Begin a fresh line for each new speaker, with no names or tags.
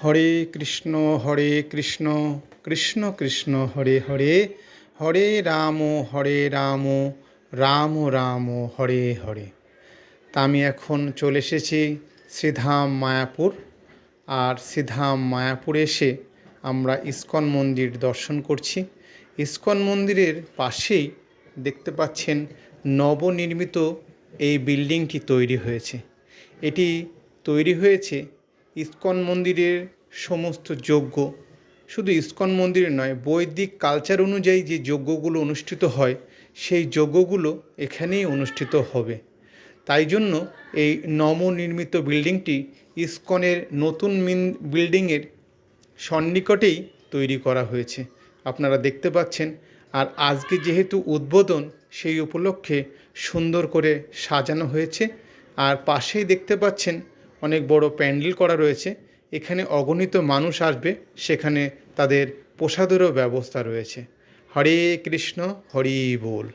হরে কৃষ্ণ কৃষ্ণ কৃষ্ণ হরে হরে, হরে রাম রাম রাম হরে হরে। তা আমি এখন চলে এসেছি শ্রীধাম মায়াপুর। আর শ্রীধাম মায়াপুরে এসে আমরা ইস্কন মন্দির দর্শন করছি। ইস্কন মন্দিরের পাশেই দেখতে পাচ্ছেন নবনির্মিত এই বিল্ডিংটি তৈরি হয়েছে। এটি তৈরি হয়েছে ইস্কন মন্দিরের সমস্ত যজ্ঞ, শুধু ইস্কন মন্দিরে নয়, বৈদিক কালচার অনুযায়ী যে যজ্ঞগুলো অনুষ্ঠিত হয় সেই যজ্ঞগুলো এখানেই অনুষ্ঠিত হবে। তাই জন্য এই নবনির্মিত বিল্ডিংটি ইস্কনের নতুন বিল্ডিংয়ের সন্নিকটেই তৈরি করা হয়েছে, আপনারা দেখতে পাচ্ছেন। আর আজকে যেহেতু উদ্বোধন, সেই উপলক্ষে সুন্দর করে সাজানো হয়েছে। আর পাশেই দেখতে পাচ্ছেন অনেক বড় প্যান্ডেল করা রয়েছে। এখানে অগণিত মানুষ আসবে, সেখানে তাদের প্রসাদেরও ব্যবস্থা রয়েছে। হরে কৃষ্ণ, হরি বল।